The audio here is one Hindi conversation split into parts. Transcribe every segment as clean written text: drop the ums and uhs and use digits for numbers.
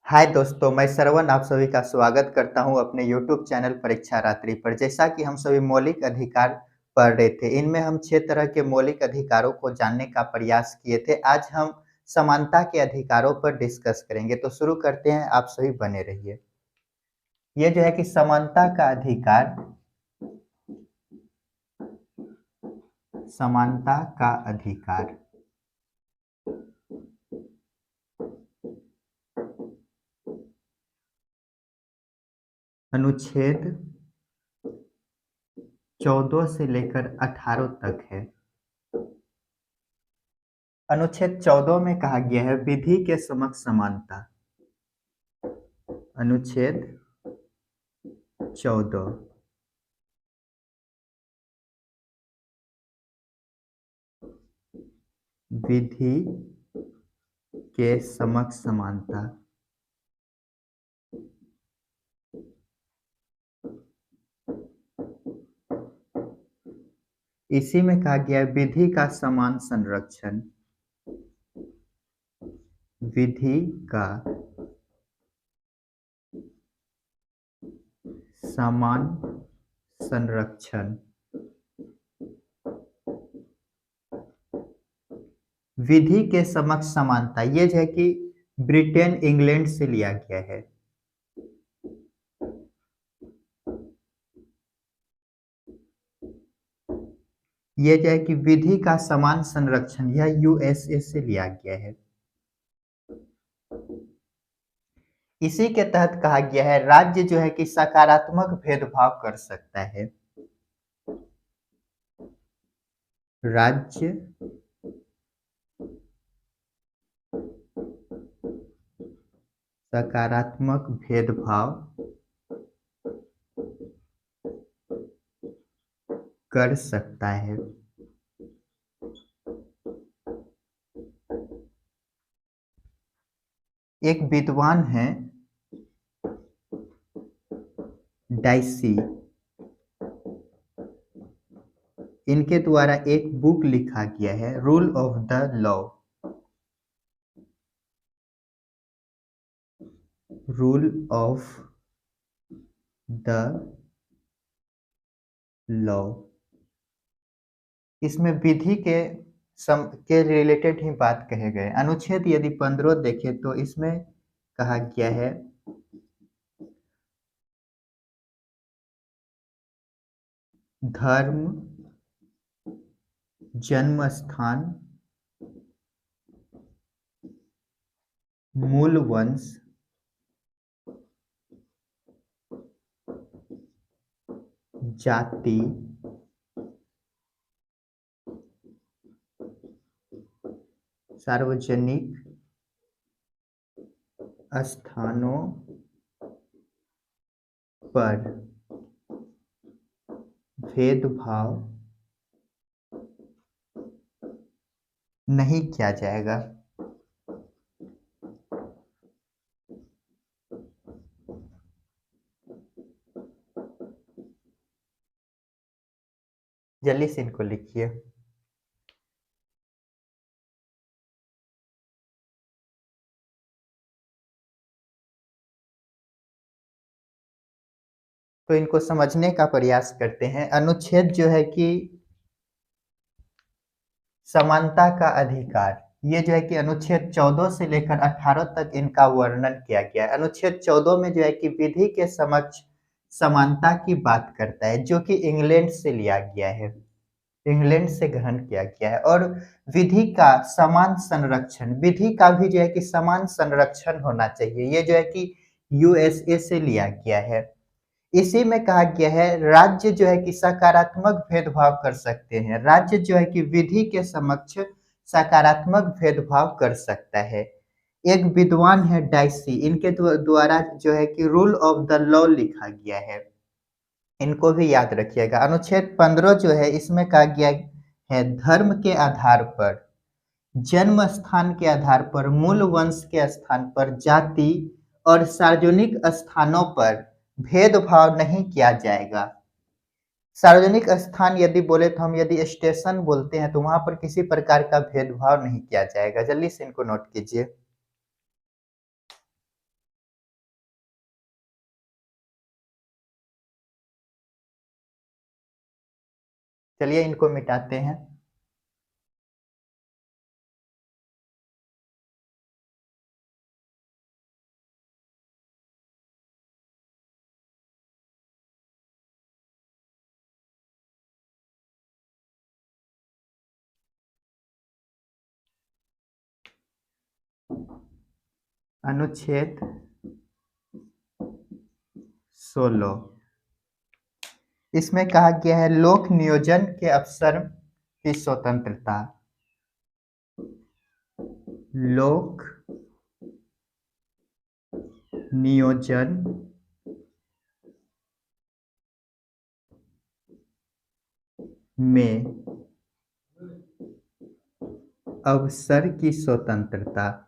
हाय दोस्तों, मैं श्रवण आप सभी का स्वागत करता हूं अपने यूट्यूब चैनल परीक्षा रात्रि पर। जैसा कि हम सभी मौलिक अधिकार पढ़ रहे थे, इनमें हम 6 तरह के मौलिक अधिकारों को जानने का प्रयास किए थे। आज हम समानता के अधिकारों पर डिस्कस करेंगे, तो शुरू करते हैं। आप सभी बने रहिए। ये जो है कि समानता का अधिकार, समानता का अधिकार अनुच्छेद 14 से लेकर 18 तक है। अनुच्छेद 14 में कहा गया है विधि के समक्ष समानता। अनुच्छेद 14 विधि के समक्ष समानता। इसी में कहा गया है विधि का समान संरक्षण। विधि का समान संरक्षण। विधि के समक्ष समानता ये जो है कि ब्रिटेन इंग्लैंड से लिया गया है। ये जो है कि विधि का समान संरक्षण यह यूएसए से लिया गया है। इसी के तहत कहा गया है राज्य जो है कि सकारात्मक भेदभाव कर सकता है। राज्य सकारात्मक भेदभाव कर सकता है। एक विद्वान है डाइसी, इनके द्वारा एक बुक लिखा गया है rule of the law. Rule of the law. इसमें विधि के रिलेटेड ही बात कहे गए। अनुच्छेद यदि 15 देखें तो इसमें कहा गया है धर्म, जन्म स्थान, मूल वंश, जाति, सार्वजनिक स्थानों पर भेदभाव नहीं किया जाएगा। जल्दी से इनको लिखिए। तो इनको समझने का प्रयास करते हैं। अनुच्छेद जो है कि समानता का अधिकार, ये जो है कि अनुच्छेद 14 से लेकर 18 तक इनका वर्णन किया गया है। अनुच्छेद 14 में जो है कि विधि के समक्ष समानता की बात करता है, जो कि इंग्लैंड से लिया गया है, इंग्लैंड से ग्रहण किया गया है। और विधि का समान संरक्षण, विधि का भी जो है कि समान संरक्षण होना चाहिए, ये जो है कि यूएसए से लिया गया है। इसी में कहा गया है राज्य जो है कि सकारात्मक भेदभाव कर सकते हैं। राज्य जो है कि विधि के समक्ष सकारात्मक भेदभाव कर सकता है। एक विद्वान है डाइसी, इनके द्वारा जो है कि रूल ऑफ द लॉ लिखा गया है। इनको भी याद रखिएगा। अनुच्छेद 15 जो है इसमें कहा गया है धर्म के आधार पर, जन्म स्थान के आधार पर, मूल वंश के स्थान पर, जाति और सार्वजनिक स्थानों पर भेदभाव नहीं किया जाएगा। सार्वजनिक स्थान यदि बोले तो हम यदि स्टेशन बोलते हैं तो वहां पर किसी प्रकार का भेदभाव नहीं किया जाएगा। जल्दी से इनको नोट कीजिए। चलिए इनको मिटाते हैं। अनुच्छेद 16, इसमें कहा गया है लोक नियोजन के अवसर की स्वतंत्रता। लोक नियोजन में अवसर की स्वतंत्रता।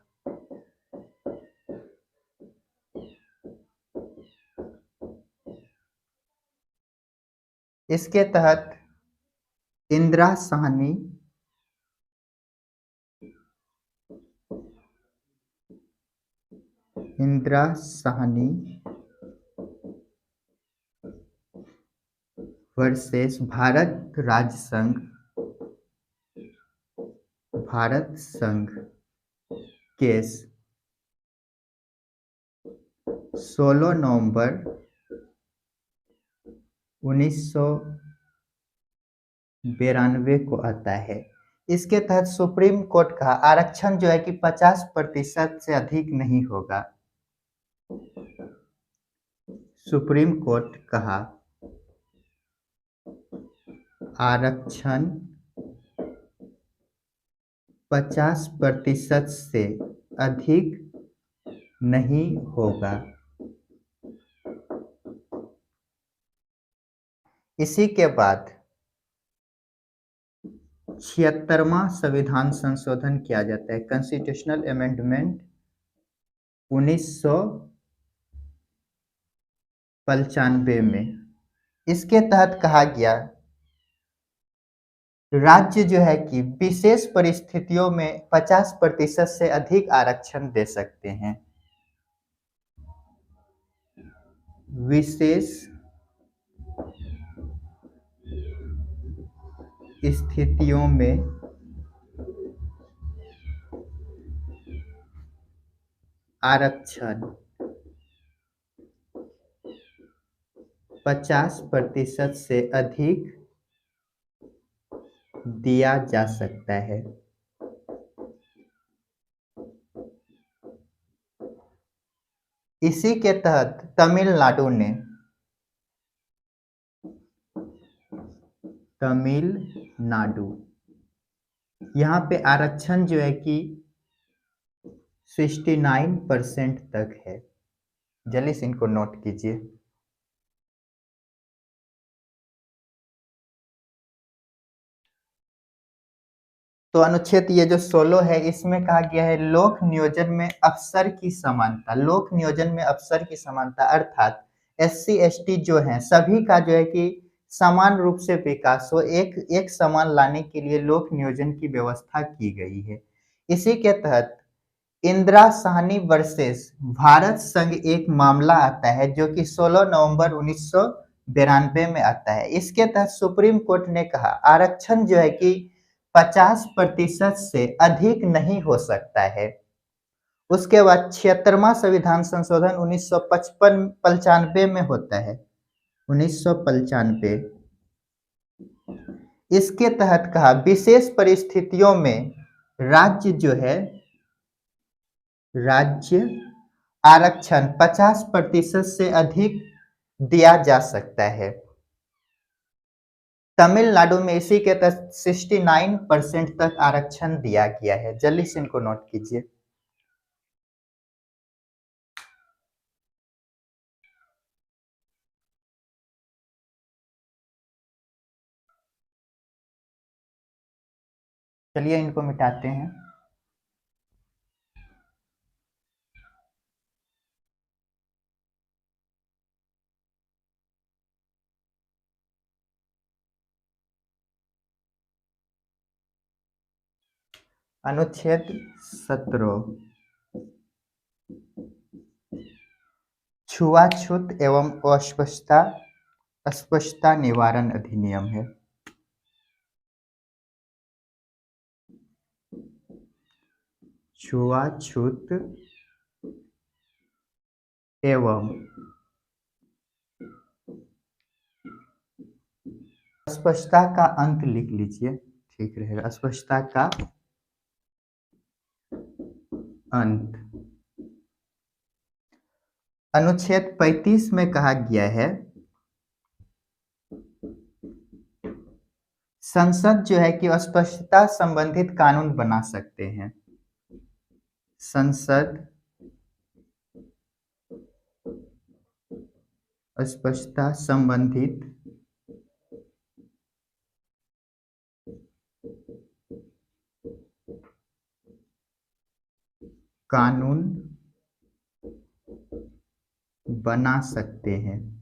इसके तहत इंदिरा साहनी इंदिरा साहनी वर्सेस भारत संघ केस 16 नवंबर 1992 को आता है। इसके तहत सुप्रीम कोर्ट का आरक्षण जो है कि 50% से अधिक नहीं होगा। सुप्रीम कोर्ट कहा आरक्षण 50% से अधिक नहीं होगा। इसी के बाद 76वां संविधान संशोधन किया जाता है, कॉन्स्टिट्यूशनल अमेंडमेंट 1995 में। इसके तहत कहा गया राज्य जो है कि विशेष परिस्थितियों में 50% से अधिक आरक्षण दे सकते हैं। विशेष स्थितियों में आरक्षण 50% से अधिक दिया जा सकता है। इसी के तहत तमिलनाडु यहाँ पे आरक्षण जो है कि 69% तक है। जल्दी से इनको नोट कीजिए। तो अनुच्छेद ये जो 16 है इसमें कहा गया है लोक नियोजन में अवसर की समानता। लोक नियोजन में अवसर की समानता अर्थात SC ST जो है सभी का जो है कि समान रूप से विकास हो, एक समान लाने के लिए लोक नियोजन की व्यवस्था की गई है। इसी के तहत इंदिरा साहनी वर्सेस भारत संघ एक मामला आता है जो कि 16 नवंबर 1992 में आता है। इसके तहत सुप्रीम कोर्ट ने कहा आरक्षण जो है कि 50% से अधिक नहीं हो सकता है। उसके बाद 76वां संविधान संशोधन 1995 में होता है, 1995। इसके तहत कहा विशेष परिस्थितियों में राज्य आरक्षण 50% से अधिक दिया जा सकता है। तमिलनाडु में इसी के तहत 69% तक आरक्षण दिया गया है। जल्दी से इनको नोट कीजिए। चलिए इनको मिटाते हैं। अनुच्छेद 17 छुआछूत एवं अस्पष्टता निवारण अधिनियम है। छुआछूत एवं अस्पष्टता का अंत लिख लीजिए, ठीक रहेगा। अस्पष्टता का अंत। अनुच्छेद 35 में कहा गया है संसद जो है कि अस्पष्टता संबंधित कानून बना सकते हैं। संसद अस्पष्टता संबंधित कानून बना सकते हैं।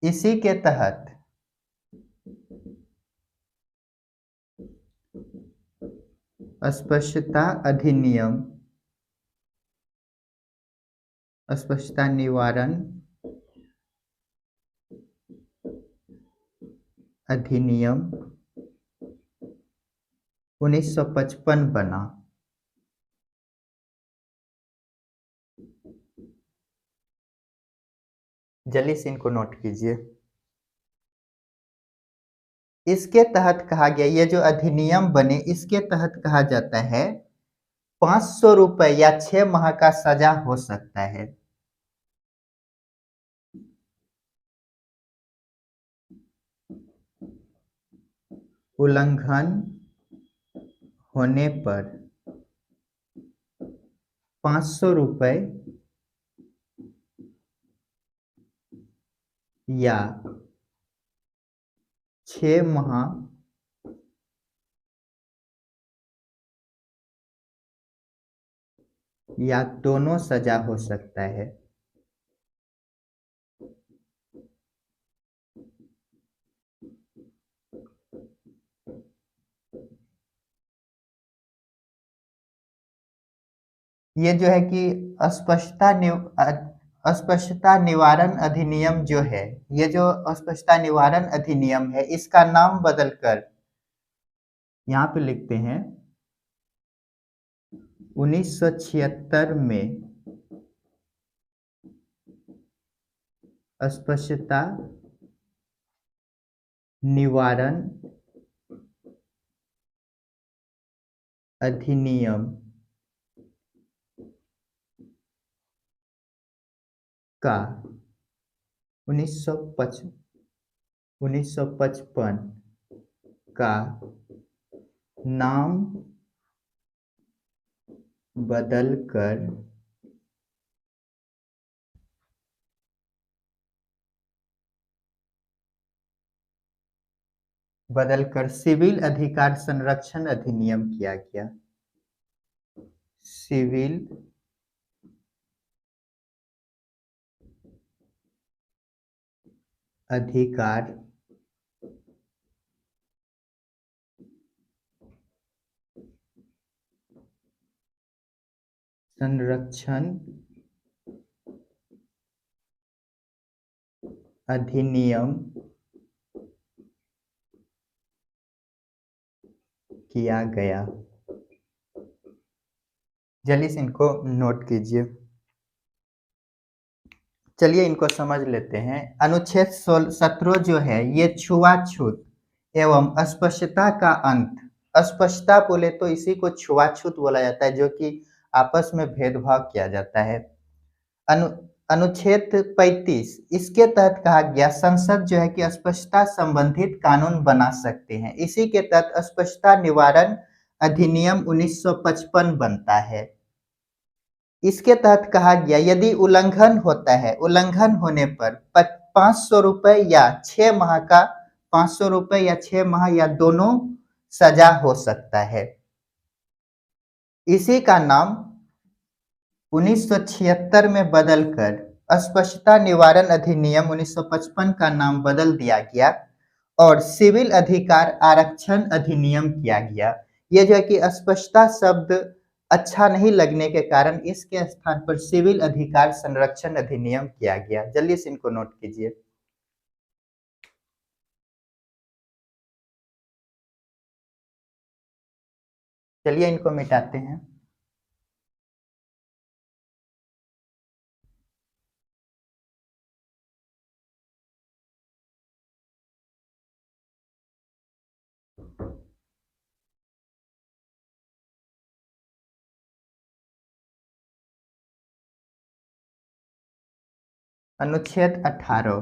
इसी के तहत अस्पष्टता अधिनियम, अस्पष्टता निवारण अधिनियम 1955 बना। जल्दी से इनको नोट कीजिए। इसके तहत कहा गया, ये जो अधिनियम बने इसके तहत कहा जाता है 500 रुपए या 6 माह का सजा हो सकता है। उल्लंघन होने पर 500 रुपए या 6 माह या दोनों सजा हो सकता है। ये जो है कि अस्पष्टता निवारण अधिनियम जो है, ये जो अस्पष्टता निवारण अधिनियम है इसका नाम बदलकर यहाँ पे लिखते हैं 1976 में अस्पष्टता निवारण अधिनियम का 1955 का नाम बदलकर सिविल अधिकार संरक्षण अधिनियम किया गया। सिविल अधिकार संरक्षण अधिनियम किया गया। जल्दी से इनको नोट कीजिए। चलिए इनको समझ लेते हैं। अनुच्छेद 17 जो है ये छुआछूत एवं अस्पष्टता का अंत। अस्पष्टता बोले तो इसी को छुआछूत बोला जाता है, जो कि आपस में भेदभाव किया जाता है। अनु अनुच्छेद 35 इसके तहत कहा गया संसद जो है कि अस्पष्टता संबंधित कानून बना सकते हैं। इसी के तहत अस्पष्टता निवारण अधिनियम 1955 बनता है। इसके तहत कहा गया यदि उल्लंघन होता है, उल्लंघन होने पर 500 रुपए या 6 माह का 500 रुपए या 6 माह या दोनों सजा हो सकता है। इसी का नाम 1976 में बदलकर अस्पष्टता निवारण अधिनियम 1955 का नाम बदल दिया गया और सिविल अधिकार आरक्षण अधिनियम किया गया। यह जो है कि अस्पष्टता शब्द अच्छा नहीं लगने के कारण इसके स्थान पर सिविल अधिकार संरक्षण अधिनियम किया गया। जल्दी से इनको नोट कीजिए। चलिए इनको मिटाते हैं। अनुच्छेद 18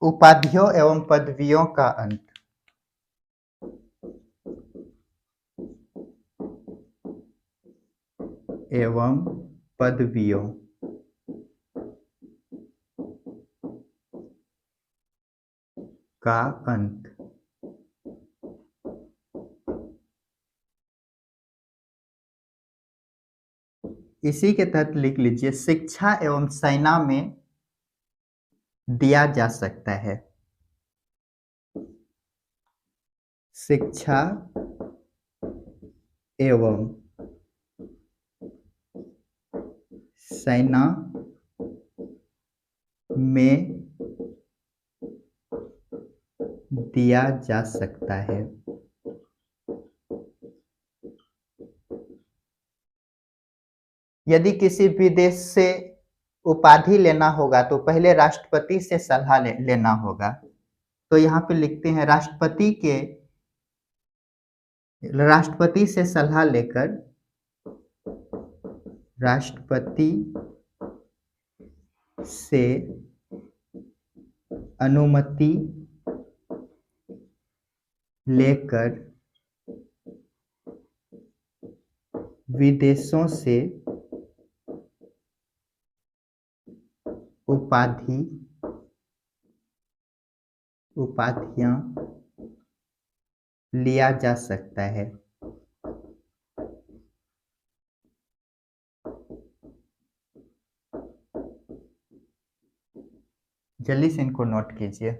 उपाधियों एवं पदवियों का अंत। एवं पदवियों का अंत। इसी के तहत लिख लीजिए, शिक्षा एवं सेना में दिया जा सकता है। शिक्षा एवं सेना में दिया जा सकता है। यदि किसी विदेश से उपाधि लेना होगा तो पहले राष्ट्रपति से सलाह लेना होगा। तो यहाँ पे लिखते हैं राष्ट्रपति से सलाह लेकर राष्ट्रपति से अनुमति लेकर विदेशों से उपाधियां लिया जा सकता है। जल्दी से इनको नोट कीजिए।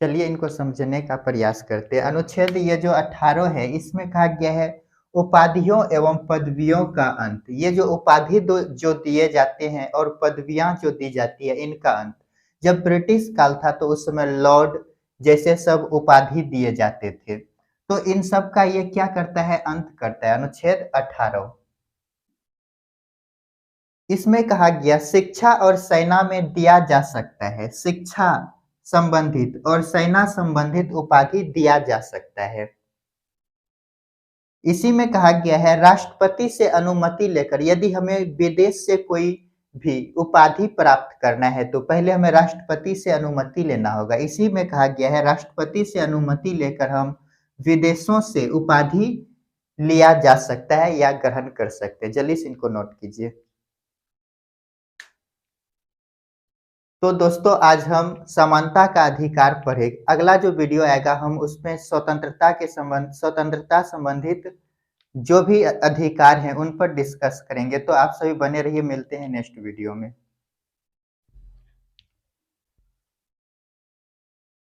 चलिए इनको समझने का प्रयास करते हैं। अनुच्छेद ये जो 18 है, इसमें कहा गया है उपाधियों एवं पदवियों का अंत। ये जो उपाधि जो दिए जाते हैं और पदवियां जो दी जाती है, इनका अंत। जब ब्रिटिश काल था तो उस समय लॉर्ड जैसे सब उपाधि दिए जाते थे, तो इन सब का ये क्या करता है, अंत करता है। अनुच्छेद 18 इसमें कहा गया शिक्षा और सेना में दिया जा सकता है। शिक्षा संबंधित और सेना संबंधित उपाधि दिया जा सकता है। इसी में कहा गया है राष्ट्रपति से अनुमति लेकर, यदि हमें विदेश से कोई भी उपाधि प्राप्त करना है तो पहले हमें राष्ट्रपति से अनुमति लेना होगा। इसी में कहा गया है राष्ट्रपति से अनुमति लेकर हम विदेशों से उपाधि लिया जा सकता है या ग्रहण कर सकते हैं। जल्दी से इनको नोट कीजिए। तो दोस्तों आज हम समानता का अधिकार पढ़े। अगला जो वीडियो आएगा हम उसमें स्वतंत्रता संबंधित जो भी अधिकार हैं उन पर डिस्कस करेंगे। तो आप सभी बने रहिए, मिलते हैं नेक्स्ट वीडियो में।